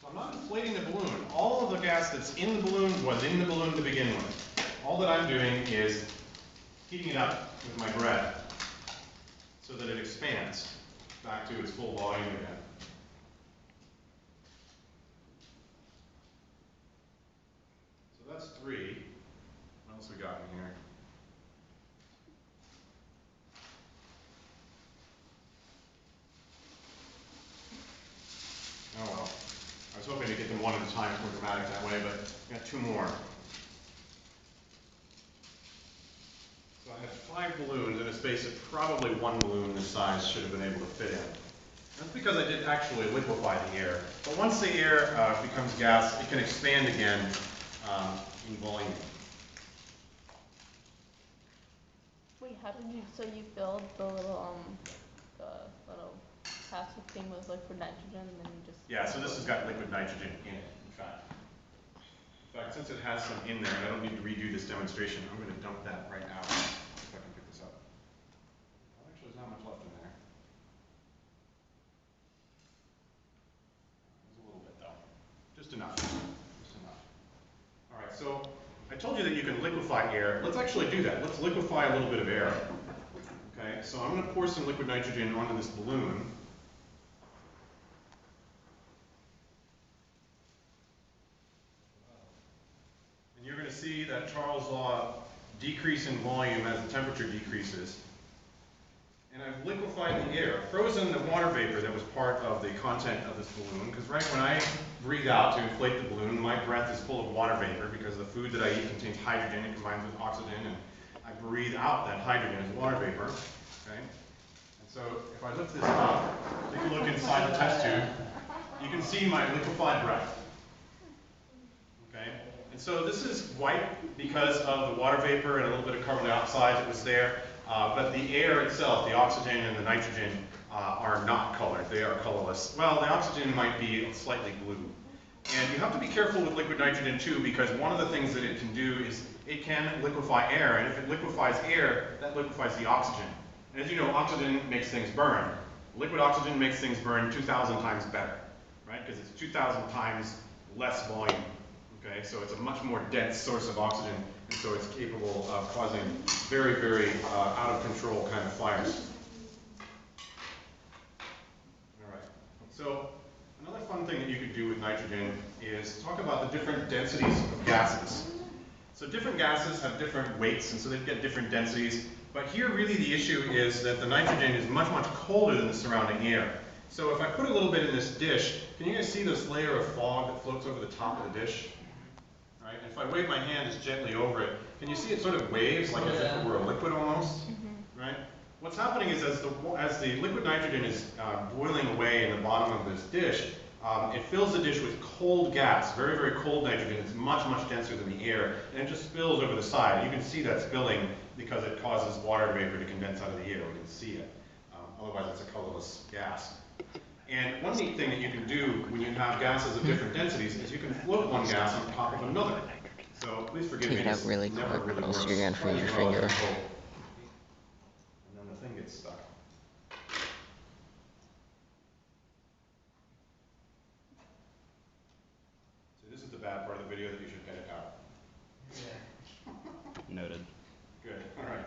I'm not inflating the balloon. All of the gas that's in the balloon was in the balloon to begin with. All that I'm doing is heating it up with my breath so that it expands back to its full volume again. So that's 3. What else we got in here? Oh well. I was hoping to get them one at a time. It's more dramatic that way, but I got 2 more. So I had 5 balloons in a space that probably 1 balloon this size should have been able to fit in. That's because I did actually liquefy the air. But once the air becomes gas, it can expand again in volume. Wait, how did you, so you filled the little plastic thing with liquid nitrogen and then you just... Yeah, so this has got liquid nitrogen in it, in fact. In fact, since it has some in there and I don't need to redo this demonstration, I'm going to dump that right now, if I can pick this up. Well, actually, there's not much left in there. There's a little bit, though. Just enough. Just enough. All right, so I told you that you can liquefy air. Let's actually do that. Let's liquefy a little bit of air. Okay, so I'm going to pour some liquid nitrogen onto this balloon. And you're going to see that Charles' law decrease in volume as the temperature decreases. And I've liquefied the air, frozen the water vapor that was part of the content of this balloon, because right when I breathe out to inflate the balloon, my breath is full of water vapor because the food that I eat contains hydrogen, it combines with oxygen, and I breathe out that hydrogen as water vapor. Okay? And so if I lift this up, take a look inside the test tube, you can see my liquefied breath. Okay? And so this is white because of the water vapor and a little bit of carbon dioxide that was there. But the air itself, the oxygen and the nitrogen, are not colored. They are colorless. Well, the oxygen might be slightly blue. And you have to be careful with liquid nitrogen too, because one of the things that it can do is it can liquefy air. And if it liquefies air, that liquefies the oxygen. And as you know, oxygen makes things burn. Liquid oxygen makes things burn 2,000 times better, right? Because it's 2,000 times less volume. Okay, so it's a much more dense source of oxygen, and so it's capable of causing very, very out of control kind of fires. All right, so another fun thing that you could do with nitrogen is talk about the different densities of gases. So different gases have different weights, and so they get different densities. But here really the issue is that the nitrogen is much, much colder than the surrounding air. So if I put a little bit in this dish, can you guys see this layer of fog that floats over the top of the dish? Right? And if I wave my hand just gently over it, can you see it sort of waves like as if it were a liquid almost? Right? What's happening is as the liquid nitrogen is boiling away in the bottom of this dish, it fills the dish with cold gas, very, very cold nitrogen. It's much, much denser than the air, and it just spills over the side. You can see that spilling because it causes water vapor to condense out of the air. We can see it. Otherwise, it's a colorless gas. And one neat thing that you can do when you have gases of different densities is you can float one gas on top of another. So please forgive me, Take it out really never quick, really else works you're gonna quite freeze as your well as I finger. hope. And then the thing gets stuck. So this is the bad part of the video that you should edit out. Noted. Good, all right.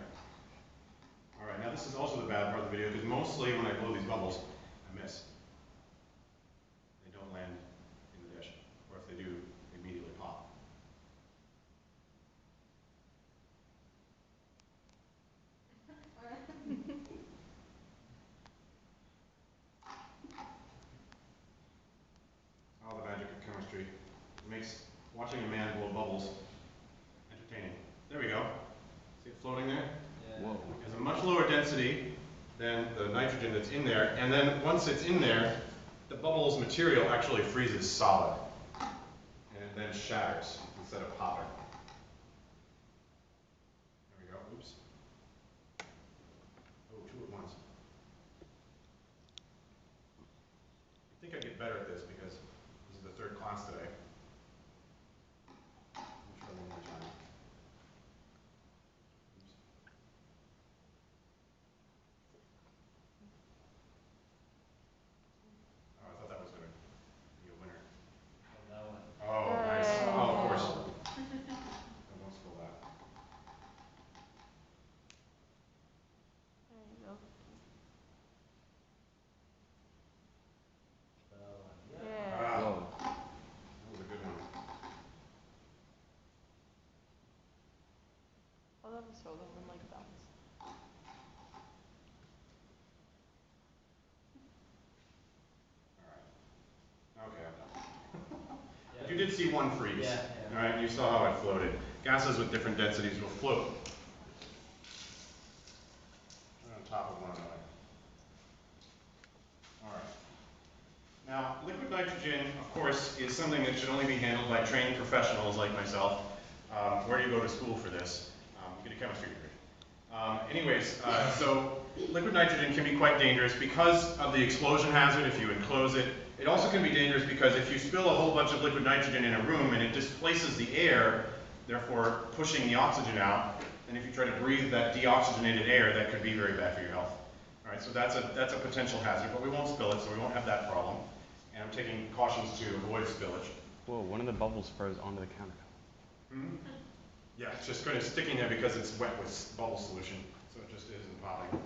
All right, now this is also the bad part of the video because mostly when I blow these bubbles, I miss. They don't land in the dish, or if they do, they immediately pop. Oh, the magic of chemistry. It makes watching a man blow bubbles entertaining. There we go. See it floating there? Yeah. Whoa. It has a much lower density than the nitrogen that's in there, and then once it's in there, the bubble's material actually freezes solid, and it then shatters instead of popping. There we go, oops. Oh, 2 at once. I think I'd get better at this because this is the 3rd class today. Let me try one more time. Oops. Oh, I thought that was going to be a winner. throw them in like that. Okay, I'm done. You did see one freeze. Yeah, yeah. All right, you saw how it floated. Gases with different densities will float on top of one another. All right. Now, liquid nitrogen, of course, is something that should only be handled by trained professionals like myself. Where do you go to school for this? You get a chemistry degree. So liquid nitrogen can be quite dangerous because of the explosion hazard if you enclose it. It also can be dangerous because if you spill a whole bunch of liquid nitrogen in a room and it displaces the air, therefore pushing the oxygen out, and if you try to breathe that deoxygenated air, that could be very bad for your health. All right, so that's a potential hazard, but we won't spill it, so we won't have that problem. And I'm taking cautions to avoid spillage. Whoa, one of the bubbles froze onto the countertop. Hmm? Yeah, it's just kind of sticking there because it's wet with bubble solution, so it just isn't popping.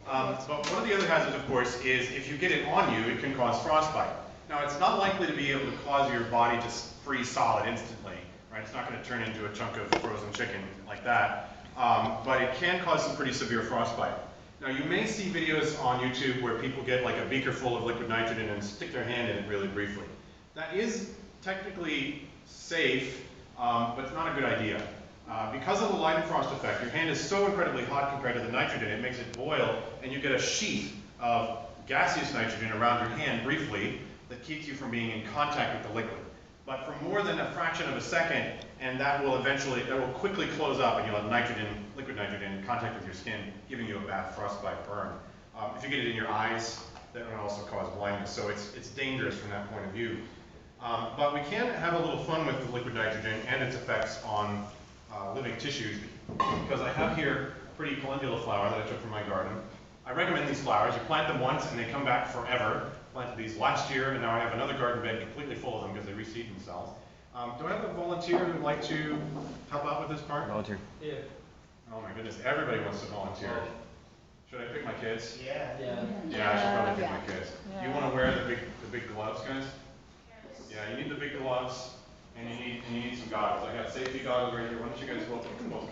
But one of the other hazards, of course, is if you get it on you, it can cause frostbite. Now, it's not likely to be able to cause your body to freeze solid instantly, right? It's not going to turn into a chunk of frozen chicken like that, but it can cause some pretty severe frostbite. Now, you may see videos on YouTube where people get like a beaker full of liquid nitrogen and stick their hand in it really briefly. That is technically safe, but it's not a good idea. Because of the Leidenfrost effect, your hand is so incredibly hot compared to the nitrogen, it makes it boil, and you get a sheath of gaseous nitrogen around your hand briefly that keeps you from being in contact with the liquid. But for more than a fraction of a second, and that will quickly close up, and you'll have nitrogen, liquid nitrogen, in contact with your skin, giving you a bad frostbite burn. If you get it in your eyes, that would also cause blindness, so it's dangerous from that point of view. But we can have a little fun with the liquid nitrogen and its effects on living tissues, because I have here a pretty calendula flower that I took from my garden. I recommend these flowers. You plant them once and they come back forever. Planted these last year, and now I have another garden bed completely full of them because they reseed themselves. Do I have a volunteer who would like to help out with this part? Volunteer. Yeah. Oh my goodness, everybody wants to volunteer. Should I pick my kids? Yeah. Yeah, I should probably pick my kids. Yeah. You want to wear the big gloves, guys? Yeah, you need the big gloves, and you need some goggles. I got safety goggles right here. Why don't you guys both come down?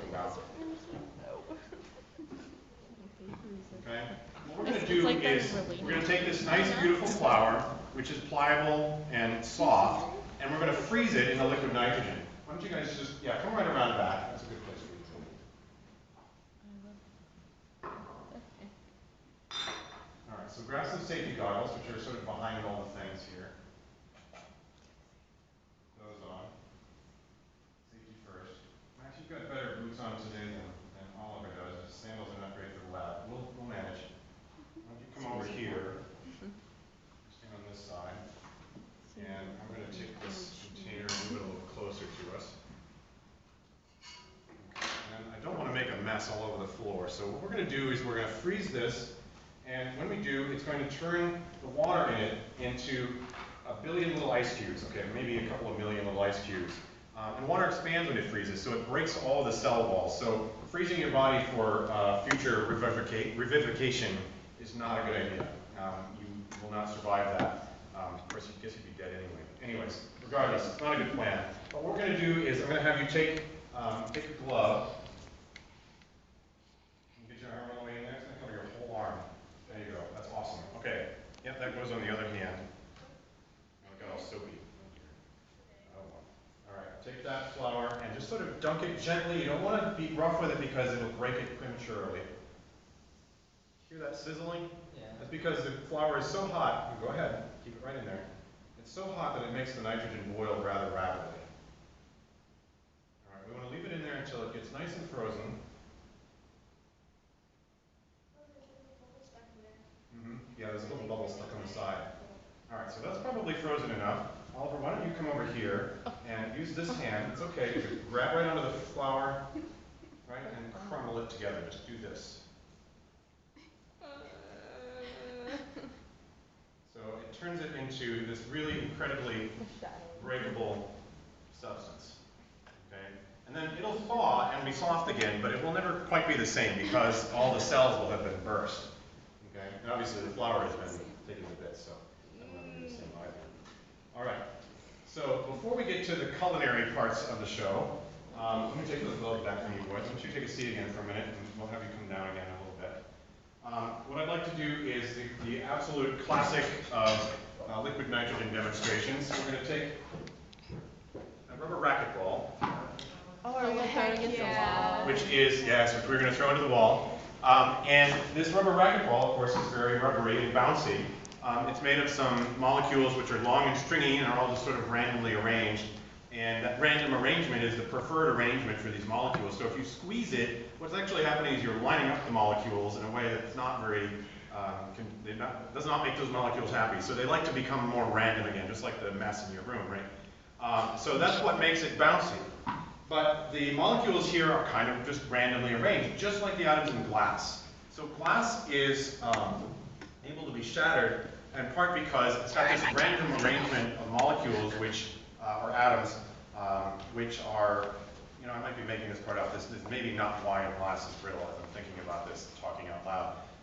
Okay. What we're going to do is we're going to take this nice, beautiful flower, which is pliable and soft, and we're going to freeze it in the liquid nitrogen. Why don't you guys just come right around back. That's a good place for you to. All right, so grab some safety goggles, which are sort of behind all the things here. Those on. Safety first. Max, you've got better boots on today than Oliver does. His sandals are not great for the lab. We'll manage. Why don't you come over here? Stand on this side. And I'm going to take this container and move it a little closer to us. And I don't want to make a mess all over the floor. So what we're going to do is we're going to freeze this. And when we do, it's going to turn the water in it into a billion little ice cubes, okay, maybe a couple of million little ice cubes. And water expands when it freezes, so it breaks all the cell walls. So freezing your body for future revivification is not a good idea. You will not survive that. Of course, I guess you'd be dead anyway. Anyways, regardless, it's not a good plan. But what we're going to do is I'm going to have you take a glove. Get your arm all the way in there. It's going to cover your whole arm. There you go. That's awesome. Okay. Yep, that goes on the other hand. Oh, it got all soapy. Oh, well. All right. Take that flour and just sort of dunk it gently. You don't want to be rough with it because it'll break it prematurely. Hear that sizzling? Yeah. That's because the flour is so hot. Go ahead. Keep it right in there. It's so hot that it makes the nitrogen boil rather rapidly. All right. We want to leave it in there until it gets nice and frozen. Yeah, there's a little bubble stuck on the side. All right, so that's probably frozen enough. Oliver, why don't you come over here and use this hand. It's okay. To grab right onto the flour, right, and crumble it together. Just do this. So it turns it into this really incredibly breakable substance. Okay, and then it'll thaw and be soft again, but it will never quite be the same because all the cells will have been burst. Okay, and obviously the flour has been taken to bits, so that'll never be the same either. All right. So before we get to the culinary parts of the show, Let me take those gloves back from you boys. Why don't you take a seat again for a minute, and we'll have you come down again in a little bit. What I'd like to do is the absolute classic of liquid nitrogen demonstrations. We're going to take a rubber racquetball, Oh, are we gonna throw it against the wall? which we're going to throw into the wall. And this rubber racquetball, of course, is very rubbery and bouncy. It's made of some molecules which are long and stringy and are all just sort of randomly arranged. And that random arrangement is the preferred arrangement for these molecules. So if you squeeze it, what's actually happening is you're lining up the molecules in a way that's not very, does not make those molecules happy. So they like to become more random again, just like the mess in your room, right? So that's what makes it bouncy. But the molecules here are kind of just randomly arranged, just like the atoms in glass. So glass is able to be shattered in part because it's got this random arrangement of molecules which or atoms, which are, I might be making this part up. This is maybe not why glass is brittle as I'm thinking about this,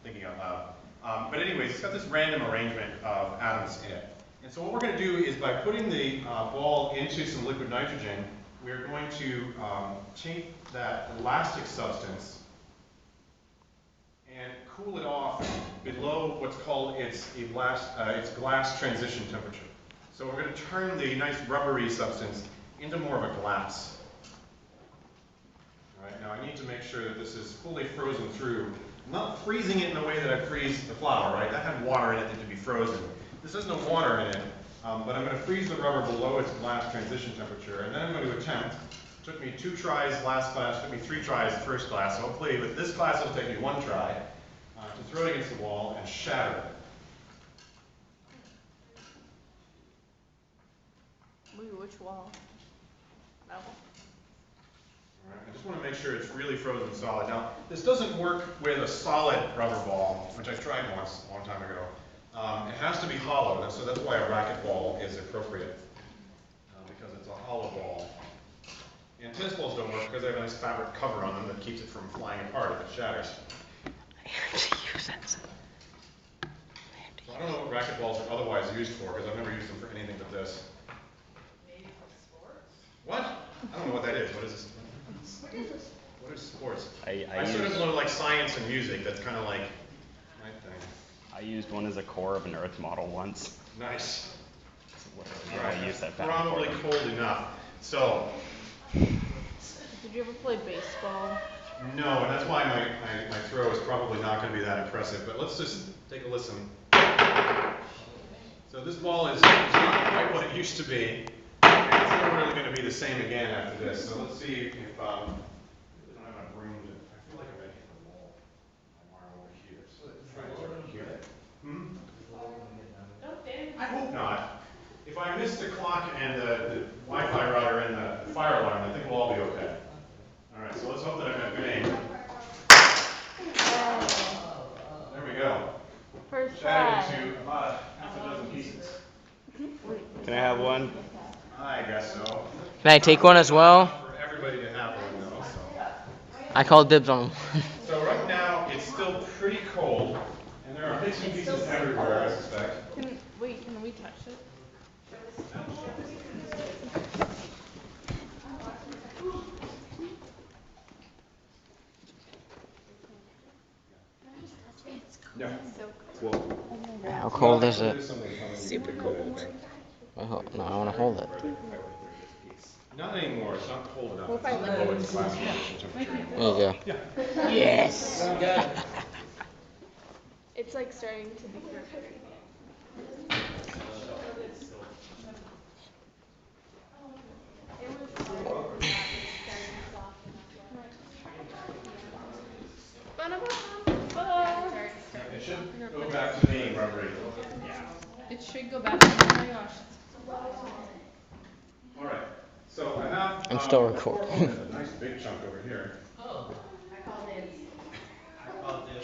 thinking out loud. But anyways, it's got this random arrangement of atoms in it. And so what we're going to do is by putting the ball into some liquid nitrogen, we're going to take that elastic substance and cool it off below what's called its glass transition temperature. So we're going to turn the nice rubbery substance into more of a glass. All right, now I need to make sure that this is fully frozen through. I'm not freezing it in the way that I freeze the flour, right? That had water in it to be frozen. This has no water in it, but I'm going to freeze the rubber below its glass transition temperature, and then I'm going to attempt. It took me 2 tries last class, it took me 3 tries the first class, so hopefully with this class it'll take me 1 try to throw it against the wall and shatter it. Which wall? That one? All right, I just want to make sure it's really frozen solid. Now, this doesn't work with a solid rubber ball, which I tried once a long time ago. It has to be hollow, so that's why a racquetball is appropriate, because it's a hollow ball. And tennis balls don't work because they have a nice fabric cover on them that keeps it from flying apart if it shatters. So I don't know what racquetballs are otherwise used for, because I've never used them for anything but this. Maybe for sports? What? I don't know what that is. What is this? What is sports? I sort of used, know like science and music. That's kind of like my thing. I used one as a core of an Earth model once. Nice. All right, I used that back probably before. cold enough. So, Did you ever play baseball? no, and that's why my throw is probably not going to be that impressive. But let's just take a listen. So this ball is not quite what it used to be. And it's never really going to be the same again after this. So let's see if I don't have enough room to. I feel like I'm going to hit the wall. My arm over here. So let's try it over here. I hope not. If I miss the clock and the Wi-Fi router and the fire alarm, I think we'll all be okay. All right, so let's hope that I have a good aim. There we go. First try. Shattered into about half a dozen pieces. Can I have one? I guess so. Can I take one as well? For everybody to have one though. So. I call dibs on them. So right now it's still pretty cold, and there are bits and pieces everywhere, I suspect. Can we touch it? No. How cold is it? Super cold. No, I want to hold it. Not anymore. It's not cold enough. What if I It's below its glass temperature. There you go. Yeah. Yes! It's like starting to be perfect. It should go back to being rubbery. It should go back. Oh my gosh. All right. So I have. I'm still a recording. a nice big chunk over here. Oh. I called it.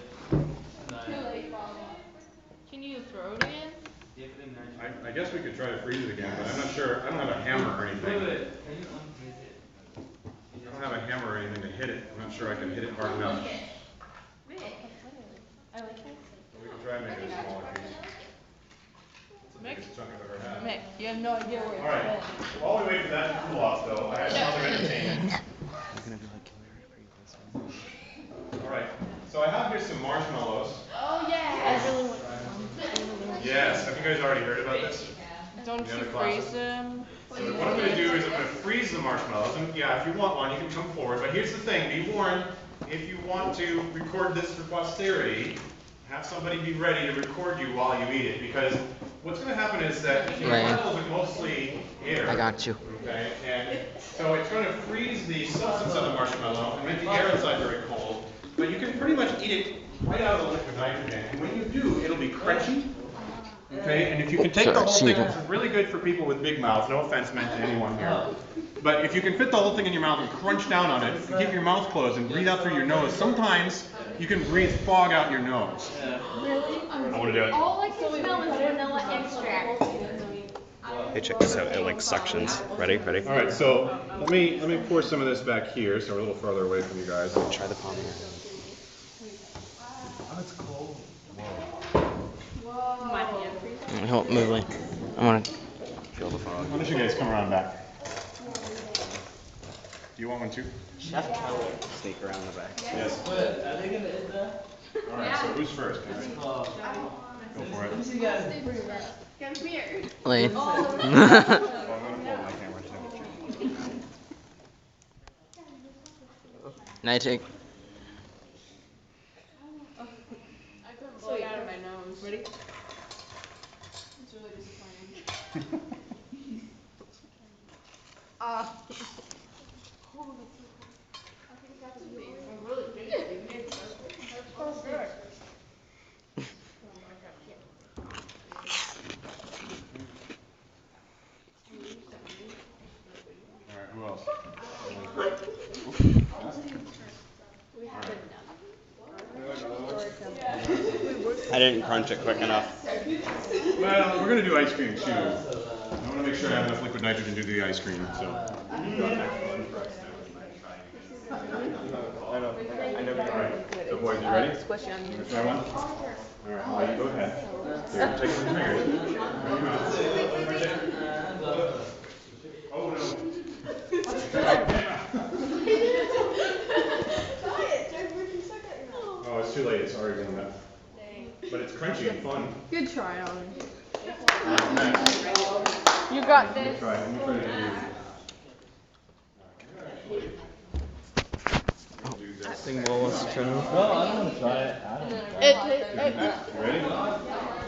Too late. Can you throw it again? I guess we could try to freeze it again, but I'm not sure. I don't have a hammer or anything. I don't have a hammer or anything to hit it. I'm not sure I can hit it hard enough. I like it. So we can try and make it a smaller piece. It's the biggest chunk I've ever had. Mick, you have no idea where it's All right. been. While we wait for that to cool off, though, I have some other entertainment. Yes, have you guys already heard about this? Don't The you other classes? freeze them? So what I'm gonna do is I'm gonna freeze the marshmallows, and yeah, if you want one, you can come forward, but here's the thing, be warned, if you want to record this for posterity, have somebody be ready to record you while you eat it, because what's gonna happen is that Right. marshmallows are mostly air. I got you. Okay, and so it's gonna freeze the substance of the marshmallow and make the air inside very cold, but you can pretty much eat it right out of the liquid nitrogen, and when you do, it'll be crunchy. Okay, and if you can take the whole thing, Sorry, which is really good for people with big mouths, no offense meant to anyone here. But if you can fit the whole thing in your mouth and crunch down on it, keep your mouth closed and breathe out through your nose, sometimes you can breathe fog out your nose. I want to do it. All I can smell is vanilla extract. Hey, check this out. It like suctions. Ready? Ready? All right, so let me pour some of this back here, so we're a little farther away from you guys. Try the palm here. My hand freeze. Help move it. I want to. Feel the fog. Why don't you guys come around back? Do you want one too? Chef Keller. Sneak around the back. Yes. All right, so who's first? All right. Go for it. Come here. Lane. Well, I'm gonna fold my camera too. Nitric. I couldn't blow it out of my nose. Ready? It's really disappointing. All right, who else? I didn't crunch it quick enough. Well, we're gonna do ice cream too. I wanna make sure I have enough liquid nitrogen to do the ice cream, so. Alright, so boys, you ready? Squish on Wanna try one? Alright, well, you go ahead. Here, take some fingers. Oh, no. Oh, it's too late, it's already done that. But it's crunchy and fun. Good try, Alan. Next. You got Let me this. try, let me try to do. Thing wants to turn. It, You ready?